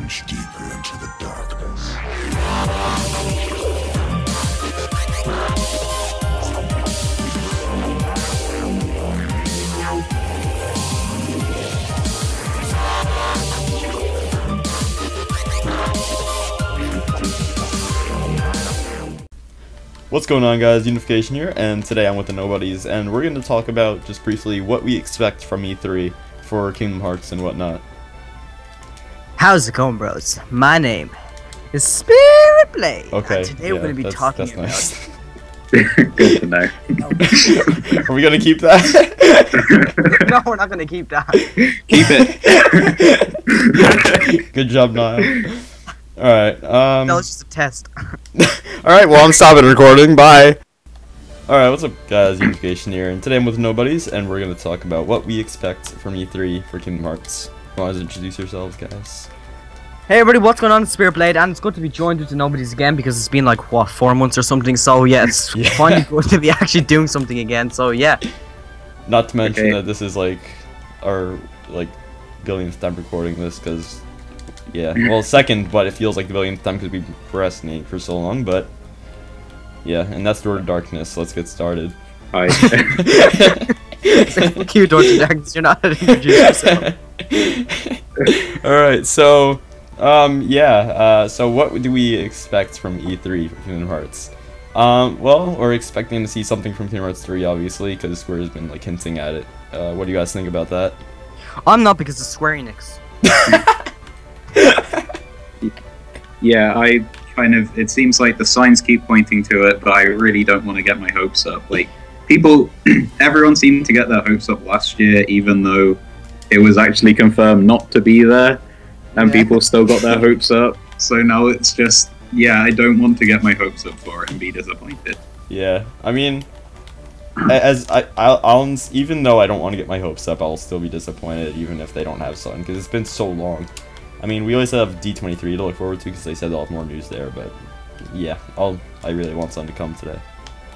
plunge deeper into the darkness. What's going on, guys? Unification here, and today I'm with the Nobodies, and we're going to talk about, just briefly, what we expect from E3 for Kingdom Hearts and whatnot. How's it going, bros? My name is SpiritBlade. Okay, and today we're going to be talking about... Nice. Good to know. Are we going to keep that? No, we're not going to keep that. Keep it. Good job, Niall. Alright, That was just a test. Alright, well, I'm stopping recording. Bye! Alright, what's up, guys? Unification here, and today I'm with Nobodies, and we're going to talk about what we expect from E3 for Kingdom Hearts. Want to introduce yourselves, guys? Hey everybody, what's going on? It's SpiritBlade, and it's good to be joined with the Nobodies again because it's been like, what, 4 months or something, so yeah, it's finally good to be actually doing something again, so yeah. Not to mention that this is like our billionth time recording this, because yeah, well, second, but it feels like the billionth time because we've been procrastinating for so long, but yeah, and that's Door to Darkness, so let's get started. Hi. Fuck you, Door to Darkness, you're not introduce yourself. Alright, so so what do we expect from E3 for Kingdom Hearts? Well, we're expecting to see something from Kingdom Hearts 3, obviously, because Square's been like hinting at it. What do you guys think about that? I'm not, because it's Square Enix. Yeah, I kind of, it seems like the signs keep pointing to it, but I really don't want to get my hopes up. Like, people, everyone seemed to get their hopes up last year, even though it was actually confirmed not to be there, and people still got their hopes up. So now it's just, yeah, I don't want to get my hopes up for it and be disappointed. Yeah, I mean, I'll even though I don't want to get my hopes up, I'll still be disappointed even if they don't have something, because it's been so long. I mean, we always have D23 to look forward to because they said they'll have more news there, but yeah, I really want something to come today.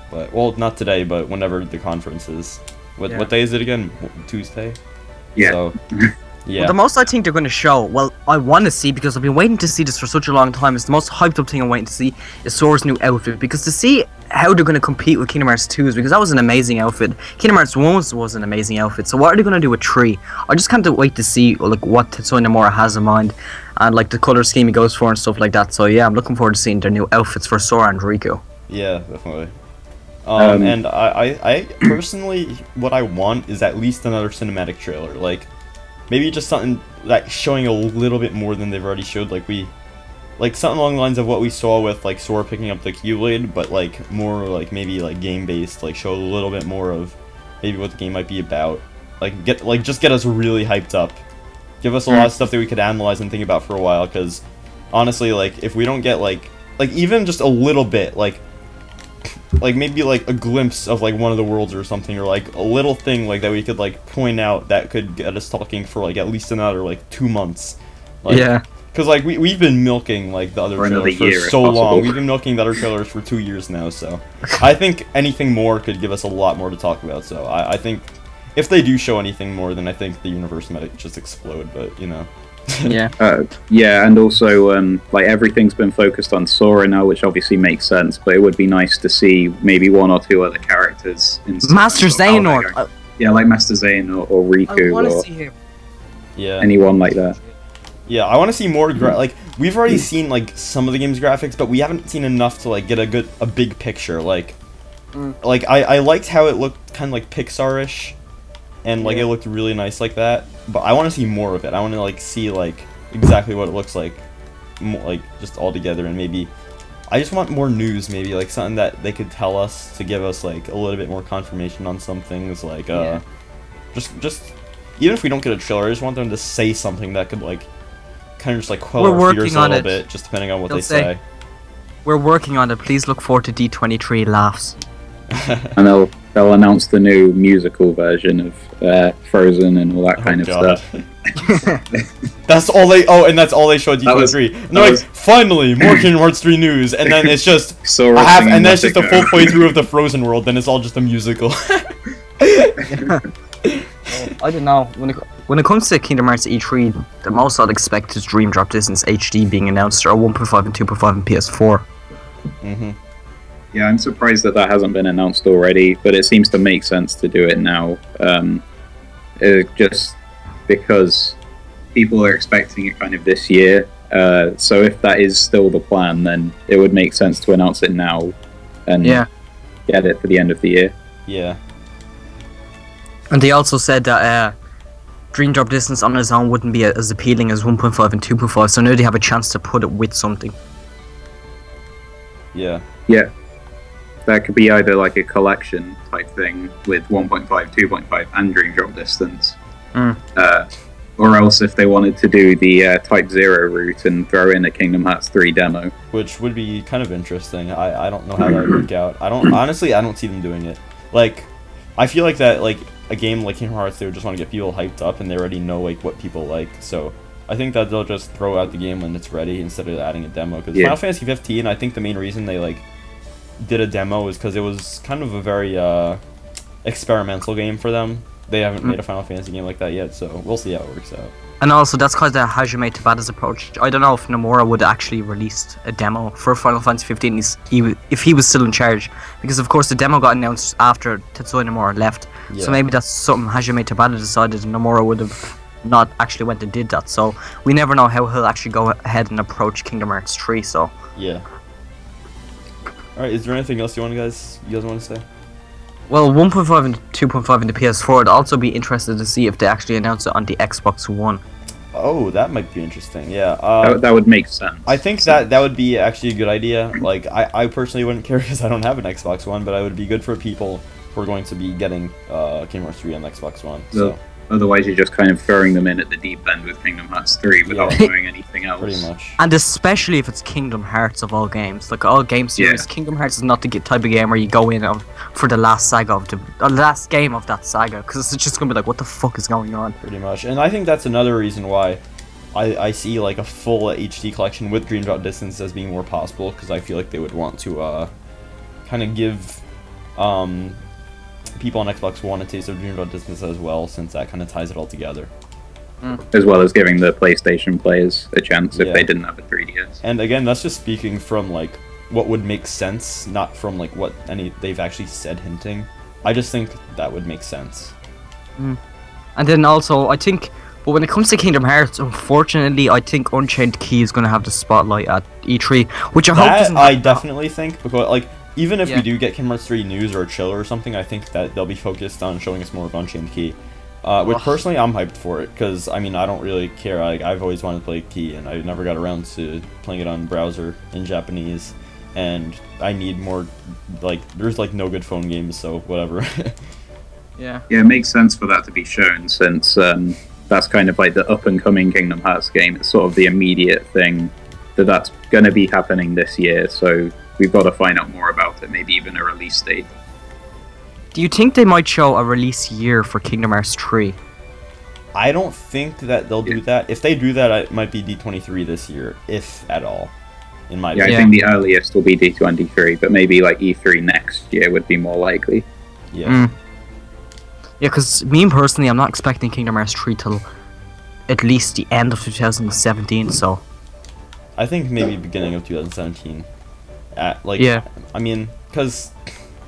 But, well, not today, but whenever the conference is. What day is it again? Tuesday? Yeah. So, yeah. Well, the most I think they're going to show, well, I want to see, because I've been waiting to see this for such a long time, is the most hyped up thing I'm waiting to see is Sora's new outfit, because to see how they're going to compete with Kingdom Hearts 2 is because that was an amazing outfit. Kingdom Hearts 1 was an amazing outfit, so what are they going to do with 3? I just can't wait to see like what Tetsuya Nomura has in mind, and like the color scheme he goes for and stuff like that, so yeah, I'm looking forward to seeing their new outfits for Sora and Riku. Yeah, definitely. And I personally, what I want is at least another cinematic trailer, like, maybe just something like showing a little bit more than they've already showed, like something along the lines of what we saw with like Sora picking up the Keyblade, but like more like maybe like game based, like show a little bit more of maybe what the game might be about, just get us really hyped up, give us a lot of stuff that we could analyze and think about for a while, because honestly, like if we don't get like even just a little bit, like maybe like a glimpse of like one of the worlds or something, or like a little thing like that we could like point out that could get us talking for like at least another like 2 months. Like, yeah. Because like we've been milking like the other trailers for so long. We've been milking the other trailers for 2 years now, so I think anything more could give us a lot more to talk about. So I think if they do show anything more, then I think the universe might just explode. But you know. Yeah. Yeah, and also like everything's been focused on Sora now, which obviously makes sense. But it would be nice to see maybe 1 or 2 other characters in Master Xehanort. Yeah, like Master Xehanort or Riku, I want to or see him. Yeah. Anyone like that. Yeah, I want to see more. Like we've already seen like some of the game's graphics, but we haven't seen enough to like get a big picture. Like I liked how it looked kind of like Pixar-ish, and like it looked really nice like that. But I want to see more of it. I want to like see like exactly what it looks like, like just all together, and maybe I just want more news. Maybe like something that they could tell us to give us like a little bit more confirmation on some things. Like just even if we don't get a trailer, I just want them to say something that could like kind of just like quell our fears a little bit, just depending on what they say. We're working on it. Please look forward to D23 laughs. And they'll announce the new musical version of Frozen and all that kind of stuff. That's all they. Oh, and that's all they showed D23. And they're like, finally, more Kingdom Hearts 3 news, and then it's just and that's just a full playthrough of the Frozen world. Then it's all just a musical. I don't know. When it comes to Kingdom Hearts E3, the most I'd expect is Dream Drop Distance HD being announced, or 1.5 and 2.5 on PS4. Mm-hmm. Yeah, I'm surprised that hasn't been announced already, but it seems to make sense to do it now. Just because people are expecting it kind of this year. So if that is still the plan, then it would make sense to announce it now and get it for the end of the year. Yeah. And they also said that Dream Drop Distance on its own wouldn't be as appealing as 1.5 and 2.5, so now they have a chance to put it with something. Yeah. Yeah. That could be either like a collection type thing with 1.5, 2.5, and Dream Drop Distance. Or else if they wanted to do the Type 0 route and throw in a Kingdom Hearts 3 demo. Which would be kind of interesting. I don't know how that would work out. I don't see them doing it. Like, I feel like that, like, a game like Kingdom Hearts, they would just want to get people hyped up, and they already know, like, what people like. So I think that they'll just throw out the game when it's ready instead of adding a demo. Because Final Fantasy 15, I think the main reason they, like, did a demo is because it was kind of a very experimental game for them. They haven't made a Final Fantasy game like that yet, so we'll see how it works out. And also, that's because of Hajime Tabata's approach. I don't know if Nomura would actually release a demo for Final Fantasy 15 if he was still in charge. Because, of course, the demo got announced after Tetsuya Nomura left. Yeah. So maybe that's something Hajime Tabata decided, and Nomura would have not actually went and did that. So we never know how he'll actually go ahead and approach Kingdom Hearts 3, so... Yeah. Alright, is there anything else you guys want to say? Well, 1.5 and 2.5 in the PS4, I'd also be interested to see if they actually announce it on the Xbox One. Oh, that might be interesting, yeah. That would make sense. I think that would be actually a good idea. Like, I personally wouldn't care because I don't have an Xbox One, but it would be good for people who are going to be getting Kingdom Hearts 3 on Xbox One. So. Otherwise, you're just kind of throwing them in at the deep end with Kingdom Hearts 3 without doing anything else. Pretty much. And especially if it's Kingdom Hearts of all games. Like, all game series, Kingdom Hearts is not the type of game where you go in for the last saga of the last game of that saga, because it's just going to be like, what the fuck is going on? Pretty much. And I think that's another reason why I see, like, a full HD collection with Dream Drop Distance as being more possible, because I feel like they would want to kind of give people on Xbox One a taste of Dream Drop Distance as well, since that kind of ties it all together. As well as giving the PlayStation players a chance if they didn't have a 3DS. And again, that's just speaking from, like, what would make sense, not from, like, what they've actually said hinting. I just think that would make sense. And then also, I think, but when it comes to Kingdom Hearts, unfortunately, I think Unchained Key is going to have the spotlight at E3, which I hope doesn't happen. I definitely think, because, like, even if we do get Kingdom Hearts 3 news or a trailer or something, I think that they'll be focused on showing us more of Unchained Key. Which personally, I'm hyped for it, because, I mean, I don't really care. I've always wanted to play Key, and I never got around to playing it on browser in Japanese, and I need more, like, there's, like, no good phone games, so whatever. Yeah, it makes sense for that to be shown, since that's kind of like the up-and-coming Kingdom Hearts game. It's sort of the immediate thing that's going to be happening this year, so we've got to find out more about it, maybe even a release date. Do you think they might show a release year for Kingdom Hearts 3? I don't think that they'll do that. If they do that, it might be D23 this year, if at all, in my opinion. I think the earliest will be D23, but maybe like E3 next year would be more likely. Yeah. Yeah, because me personally, I'm not expecting Kingdom Hearts 3 till at least the end of 2017, so... I think maybe beginning of 2017. I mean, because...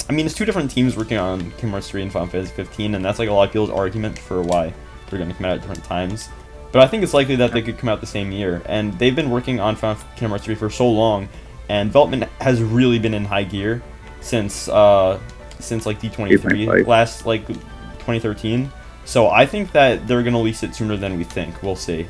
I mean, it's two different teams working on Kingdom Hearts 3 and Final Fantasy 15, and that's like a lot of people's argument for why they're going to come out at different times. But I think it's likely that they could come out the same year, and they've been working on Kingdom Hearts 3 for so long, and development has really been in high gear since like D23 last, like, 2013. So I think that they're going to release it sooner than we think. We'll see.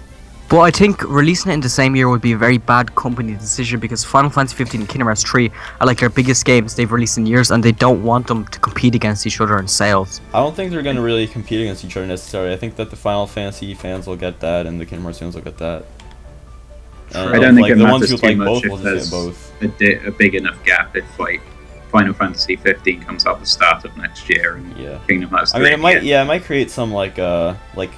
But I think releasing it in the same year would be a very bad company decision, because Final Fantasy 15 and Kingdom Hearts 3 are like their biggest games they've released in years, and they don't want them to compete against each other in sales. I don't think they're going to really compete against each other necessarily. I think that the Final Fantasy fans will get that, and the Kingdom Hearts fans will get that. And I don't think it the ones matters who too like much both will if just there's get both. a big enough gap if, like, Final Fantasy 15 comes out the start of next year, and Kingdom Hearts 3. I mean, it might create some like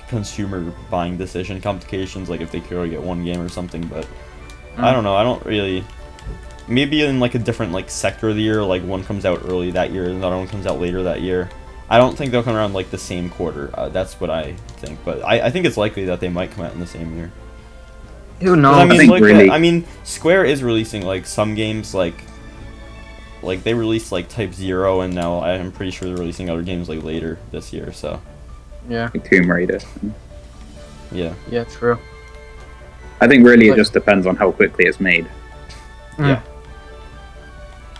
consumer buying decision complications, like if they could only get one game or something. But I don't know. I don't really. Maybe in like a different like sector of the year, like one comes out early that year and the other one comes out later that year. I don't think they'll come around like the same quarter. That's what I think, but I think it's likely that they might come out in the same year. Who knows? I mean, think look really- I mean, Square is releasing like some games like they released like Type 0, and now I'm pretty sure they're releasing other games like later this year. So Yeah. Like Tomb Raider. yeah, Yeah, true. I think really it Like- just depends on how quickly it's made. Yeah.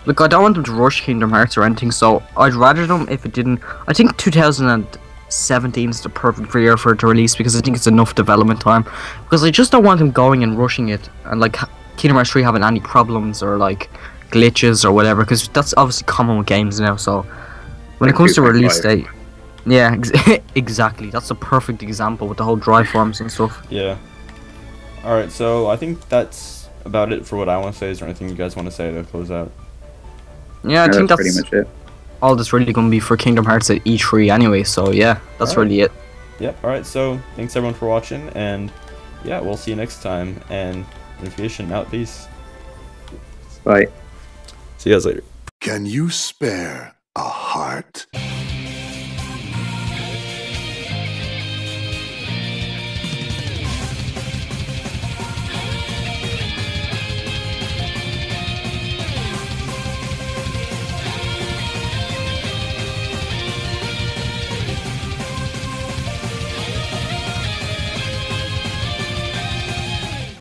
Look, I don't want them to rush Kingdom Hearts or anything, so I'd rather them if it didn't. I think 2017 is the perfect year for it to release because I think it's enough development time. Because I just don't want them going and rushing it and like Kingdom Hearts 3 having any problems or like glitches or whatever, because that's obviously common with games now. So when Like it comes to release 2.5. date, yeah, exactly. That's a perfect example with the whole drive forms and stuff. yeah. All right, so I think that's about it for what I want to say. Is there anything you guys want to say to close out? Yeah, I Yeah, think that's that's pretty much it. all that's really going to be for Kingdom Hearts at E3 anyway. So yeah, that's Alright. really it. Yep. All right. So thanks everyone for watching, and yeah, we'll see you next time. And notification out. Peace. Bye. See you guys later. Can you spare a heart?